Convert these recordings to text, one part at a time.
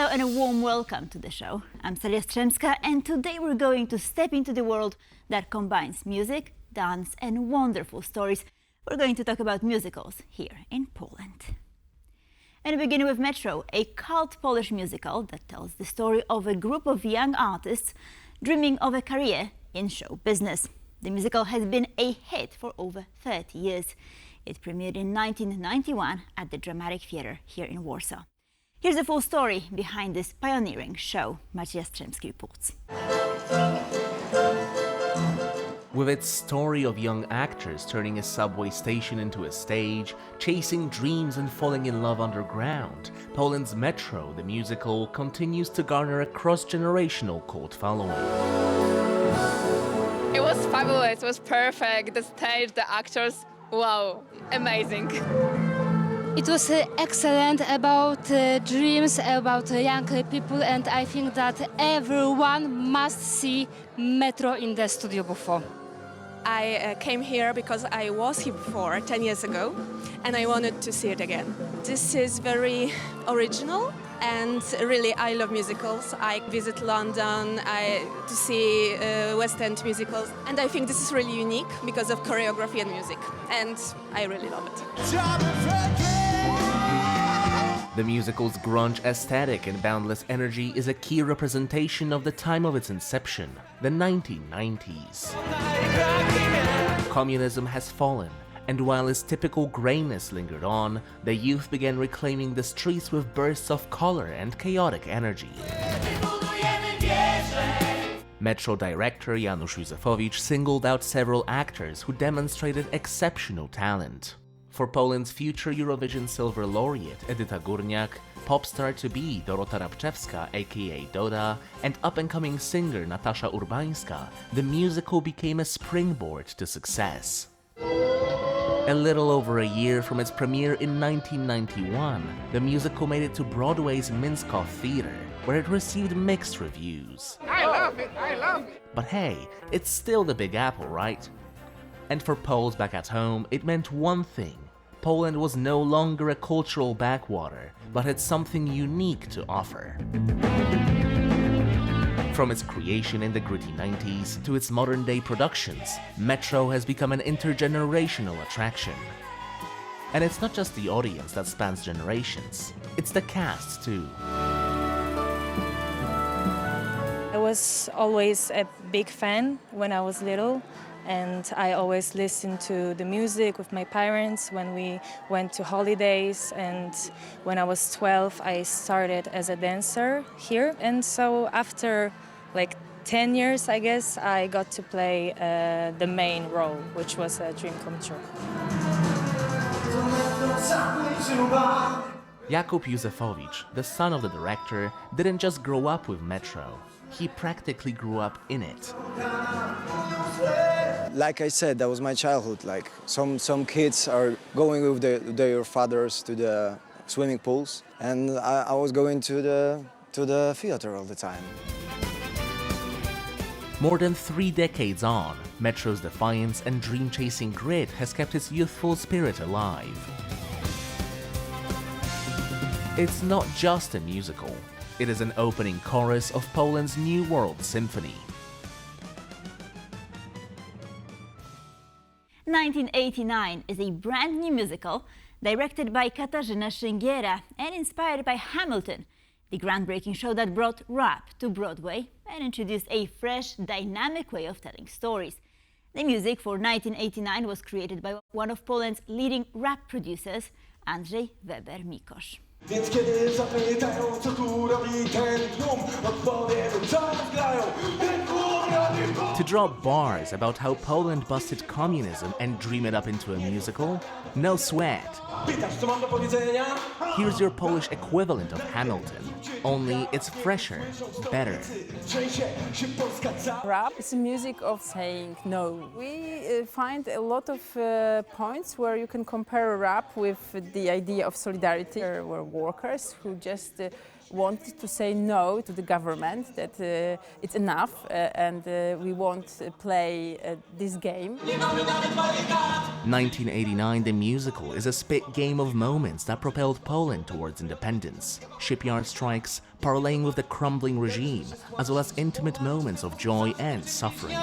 and a warm welcome to the show. I'm Staria Strzemska, and today we're going to step into the world that combines music, dance and wonderful stories. We're going to talk about musicals here in Poland. And beginning with Metro, a cult Polish musical that tells the story of a group of young artists dreaming of a career in show business. The musical has been a hit for over 30 years. It premiered in 1991 at the Dramatic Theater here in Warsaw. Here's the full story behind this pioneering show. Maciej Jastrzębski reports. With its story of young actors turning a subway station into a stage, chasing dreams and falling in love underground, Poland's Metro, the musical, continues to garner a cross-generational cult following. It was fabulous, it was perfect, the stage, the actors, wow, amazing. It was excellent about dreams, about young people, and I think that everyone must see Metro in the Studio Buffo. I came here because I was here before, 10 years ago, and I wanted to see it again. This is very original, and really I love musicals. I visit London to see West End musicals, and I think this is really unique because of choreography and music, and I really love it. The musical's grunge aesthetic and boundless energy is a key representation of the time of its inception, the 1990s. Communism has fallen, and while its typical grayness lingered on, the youth began reclaiming the streets with bursts of color and chaotic energy. Metro director Janusz Józefowicz singled out several actors who demonstrated exceptional talent. For Poland's future Eurovision Silver Laureate Edyta Górniak, pop star-to-be Dorota Rabczewska aka Doda, and up-and-coming singer Natasza Urbańska, the musical became a springboard to success. A little over a year from its premiere in 1991, the musical made it to Broadway's Buffo Theater, where it received mixed reviews. I love it! But hey, it's still the Big Apple, right? And for Poles back at home, it meant one thing. Poland was no longer a cultural backwater, but had something unique to offer. From its creation in the gritty 90s to its modern-day productions, Metro has become an intergenerational attraction. And it's not just the audience that spans generations, it's the cast too. I was always a big fan when I was little, and I always listened to the music with my parents when we went to holidays, and when I was 12 I started as a dancer here, and so after like 10 years I guess I got to play the main role, which was a dream come true. Jakub Józefowicz, the son of the director, didn't just grow up with Metro, he practically grew up in it. Like I said, that was my childhood. Like some kids are going with their fathers to the swimming pools, and I was going to the theater all the time. More than 3 decades on, Metro's defiance and dream-chasing grit has kept its youthful spirit alive. It's not just a musical. It is an opening chorus of Poland's New World Symphony. 1989 is a brand new musical directed by Katarzyna Szyngiera and inspired by Hamilton, the groundbreaking show that brought rap to Broadway and introduced a fresh, dynamic way of telling stories. The music for 1989 was created by one of Poland's leading rap producers, Andrzej Weber-Mikosz. Więc kiedy zapytają, co tu robi ten tłum, odpowiem, co grają, ten tłum robi bum. To drop bars about how Poland busted communism and dream it up into a musical? No sweat. Pytasz, co mam do powiedzenia? Here's your Polish equivalent of Hamilton, only it's fresher, better. Rap is a music of saying no. We find a lot of points where you can compare rap with the idea of solidarity. There were workers who just wanted to say no to the government, that it's enough and we won't play this game. 1989, the musical is a spit game of moments that propelled Poland towards independence. Shipyard strikes, parlaying with the crumbling regime, as well as intimate moments of joy and suffering.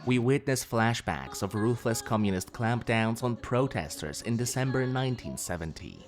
We witness flashbacks of ruthless communist clampdowns on protesters in December 1970.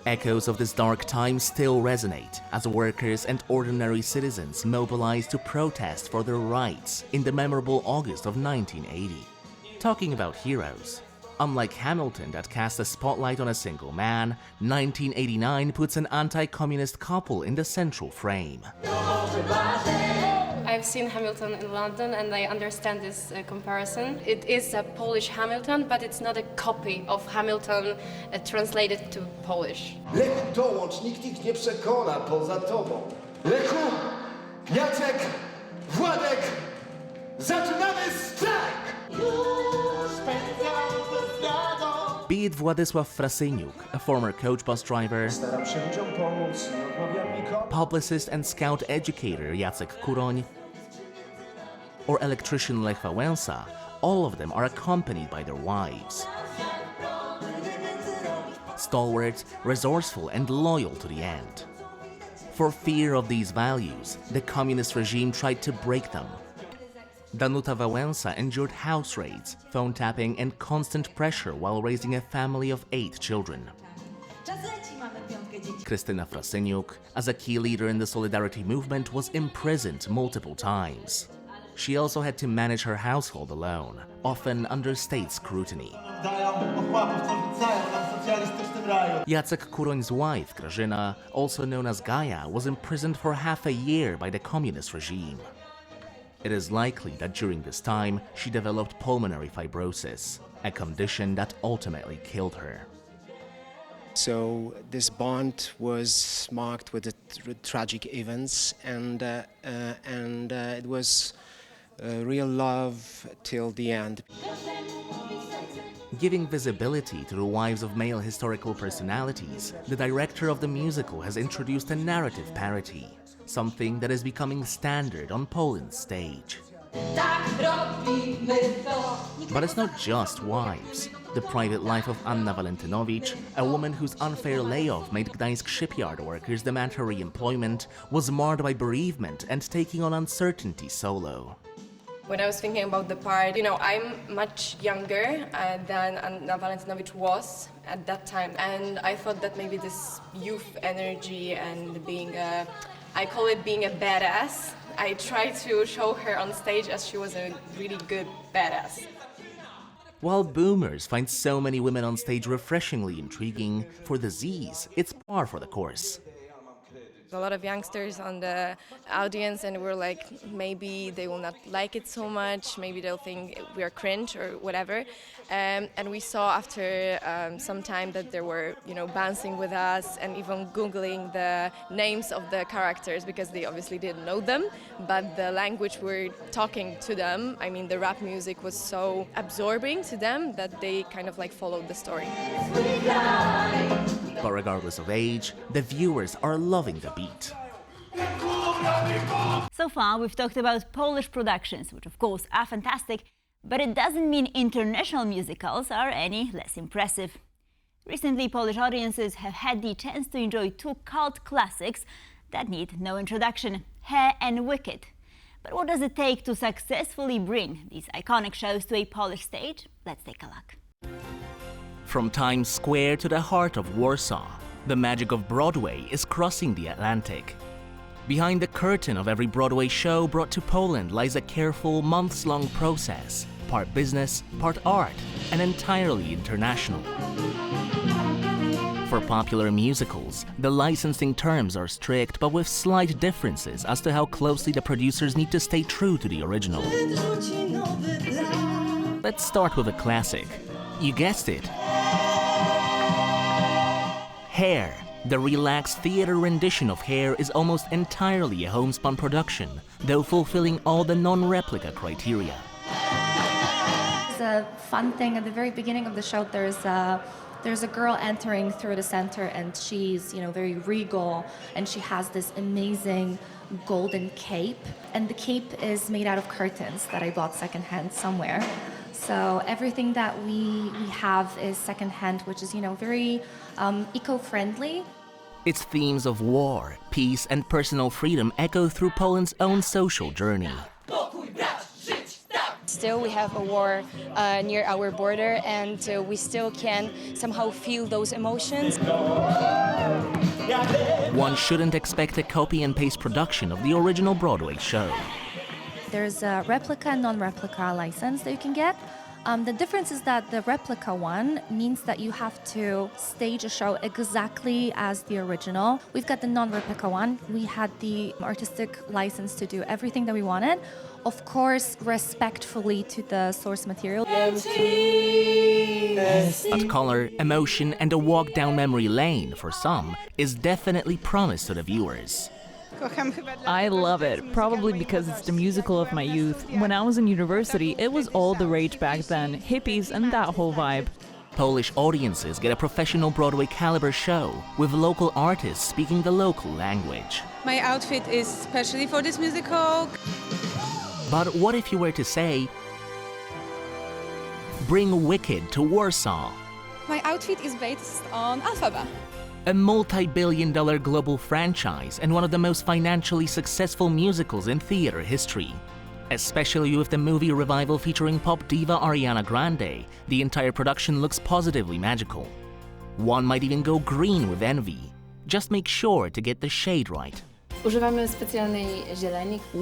Echoes of this dark time still resonate as workers and ordinary citizens mobilize to protest for their rights in the memorable August of 1980. Talking about heroes, unlike Hamilton that cast a spotlight on a single man, 1989 puts an anti-communist couple in the central frame. I've seen Hamilton in London and I understand this comparison. It is a Polish Hamilton, but it's not a copy of Hamilton translated to Polish. Lechu, dołącz, nikt ich nie przekona poza tobą. Lechu, Jacek, Władek, zaczynamy strajk! Be it Władysław Frasyniuk, a former coach bus driver, Staram się ludziom pomóc, nie odmawiam nikomu. publicist and scout educator Jacek Kuroń, or electrician Lech Wałęsa, all of them are accompanied by their wives. Stalwart, resourceful and loyal to the end. For fear of these values, the communist regime tried to break them. Danuta Wałęsa endured house raids, phone tapping and constant pressure while raising a family of 8 children. Krystyna Frasyniuk, as a key leader in the Solidarity movement, was imprisoned multiple times. She also had to manage her household alone, often under state scrutiny. Jacek Kuroń's wife, Grażyna, also known as Gaja, was imprisoned for half a year by the communist regime. It is likely that during this time, she developed pulmonary fibrosis, a condition that ultimately killed her. So this bond was marked with the tragic events, and it was real love till the end. Giving visibility to the wives of male historical personalities, the director of the musical has introduced a narrative parity, something that is becoming standard on Poland's stage. But it's not just wives. The private life of Anna Walentynowicz, a woman whose unfair layoff made Gdańsk shipyard workers demand her re-employment, was marred by bereavement and taking on uncertainty solo. When I was thinking about the part, I'm much younger than Anna Walentynowicz was at that time. And I thought that maybe this youth energy and I call it being a badass. I tried to show her on stage as she was a really good badass. While boomers find so many women on stage refreshingly intriguing, for the Zs, it's par for the course. A lot of youngsters on the audience, and we're like, maybe they will not like it so much, maybe they'll think we're cringe or whatever. And we saw after some time that they were, bouncing with us and even Googling the names of the characters because they obviously didn't know them, but the language we're talking to them, the rap music was so absorbing to them that they kind of followed the story. But regardless of age, the viewers are loving the beat. So far, we've talked about Polish productions, which of course are fantastic, but it doesn't mean international musicals are any less impressive. Recently, Polish audiences have had the chance to enjoy 2 cult classics that need no introduction, Hair and Wicked. But what does it take to successfully bring these iconic shows to a Polish stage? Let's take a look. From Times Square to the heart of Warsaw, the magic of Broadway is crossing the Atlantic. Behind the curtain of every Broadway show brought to Poland lies a careful, months-long process, part business, part art, and entirely international. For popular musicals, the licensing terms are strict, but with slight differences as to how closely the producers need to stay true to the original. Let's start with a classic. You guessed it. Hair. The relaxed theater rendition of Hair is almost entirely a homespun production, though fulfilling all the non-replica criteria. It's a fun thing. At the very beginning of the show, there's a girl entering through the center, and she's very regal, and she has this amazing golden cape, and the cape is made out of curtains that I bought secondhand somewhere. So everything that we have is secondhand, which is, very eco-friendly. Its themes of war, peace, and personal freedom echo through Poland's own social journey. Still, we have a war near our border, and we still can somehow feel those emotions. One shouldn't expect a copy and paste production of the original Broadway show. There's a replica and non-replica license that you can get. The difference is that the replica one means that you have to stage a show exactly as the original. We've got the non-replica one. We had the artistic license to do everything that we wanted, of course, respectfully to the source material. But color, emotion, and a walk down memory lane, for some, is definitely promised to the viewers. I love it, probably because it's the musical of my youth. When I was in university, it was all the rage back then, hippies and that whole vibe. Polish audiences get a professional Broadway caliber show, with local artists speaking the local language. My outfit is specially for this musical. But what if you were to say, bring Wicked to Warsaw? My outfit is based on Alphaba. A multi-billion-dollar global franchise and one of the most financially successful musicals in theater history. Especially with the movie revival featuring pop diva Ariana Grande, the entire production looks positively magical. One might even go green with envy. Just make sure to get the shade right. We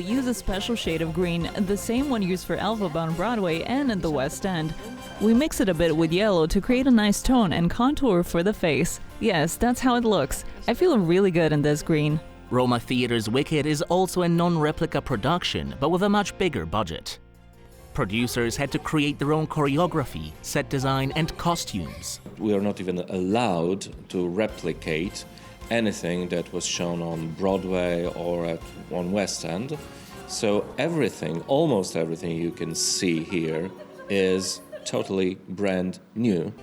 use a special shade of green, the same one used for Elphaba on Broadway and in the West End. We mix it a bit with yellow to create a nice tone and contour for the face. Yes, that's how it looks. I feel really good in this green. Roma Theater's Wicked is also a non-replica production, but with a much bigger budget. Producers had to create their own choreography, set design, and costumes. We are not even allowed to replicate anything that was shown on Broadway or on West End. So everything, almost everything you can see here is totally brand new.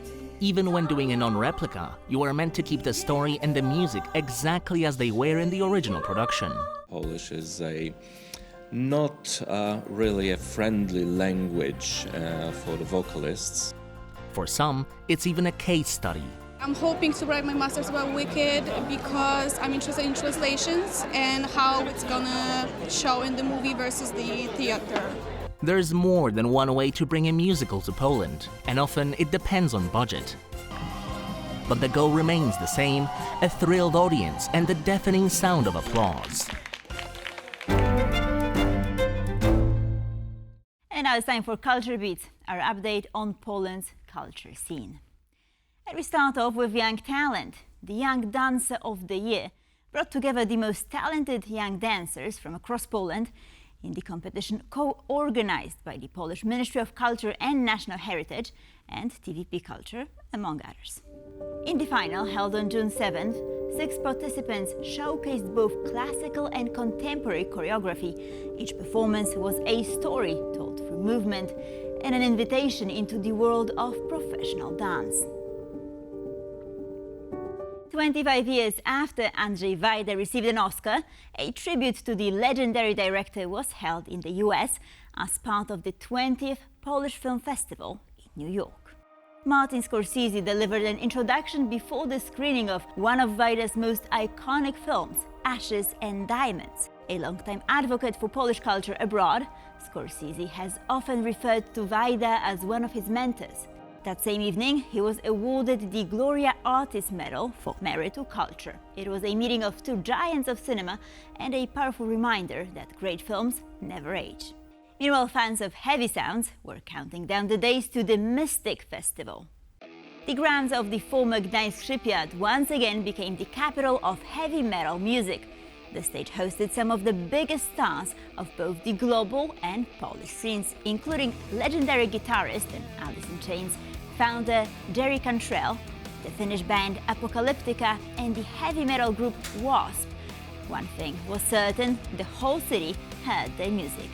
Even when doing a non-replica, you are meant to keep the story and the music exactly as they were in the original production. Polish is not really a friendly language for the vocalists. For some, it's even a case study. I'm hoping to write my master's about Wicked because I'm interested in translations and how it's gonna show in the movie versus the theater. There's more than one way to bring a musical to Poland, and often it depends on budget. But the goal remains the same, a thrilled audience and the deafening sound of applause. And now it's time for Culture Beat, our update on Poland's culture scene. And we start off with Young Talent. The Young Dancer of the Year brought together the most talented young dancers from across Poland in the competition co-organized by the Polish Ministry of Culture and National Heritage and TVP Culture, among others. In the final, held on June 7th, 6 participants showcased both classical and contemporary choreography. Each performance was a story told through movement and an invitation into the world of professional dance. 25 years after Andrzej Wajda received an Oscar, a tribute to the legendary director was held in the US as part of the 20th Polish Film Festival in New York. Martin Scorsese delivered an introduction before the screening of one of Wajda's most iconic films, Ashes and Diamonds. A longtime advocate for Polish culture abroad, Scorsese has often referred to Wajda as one of his mentors. That same evening, he was awarded the Gloria Artis Medal for merit to culture. It was a meeting of two giants of cinema and a powerful reminder that great films never age. Meanwhile, fans of heavy sounds were counting down the days to the Mystic Festival. The grounds of the former Gdańsk shipyard once again became the capital of heavy metal music. The stage hosted some of the biggest stars of both the global and Polish scenes, including legendary guitarist and Alice in Chains founder Jerry Cantrell, the Finnish band Apocalyptica, and the heavy metal group Wasp. One thing was certain, the whole city heard their music.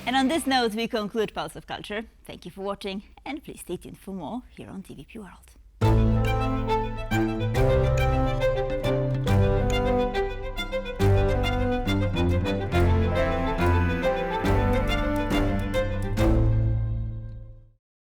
And on this note, we conclude Pulse of Culture. Thank you for watching, and please stay tuned for more here on TVP World.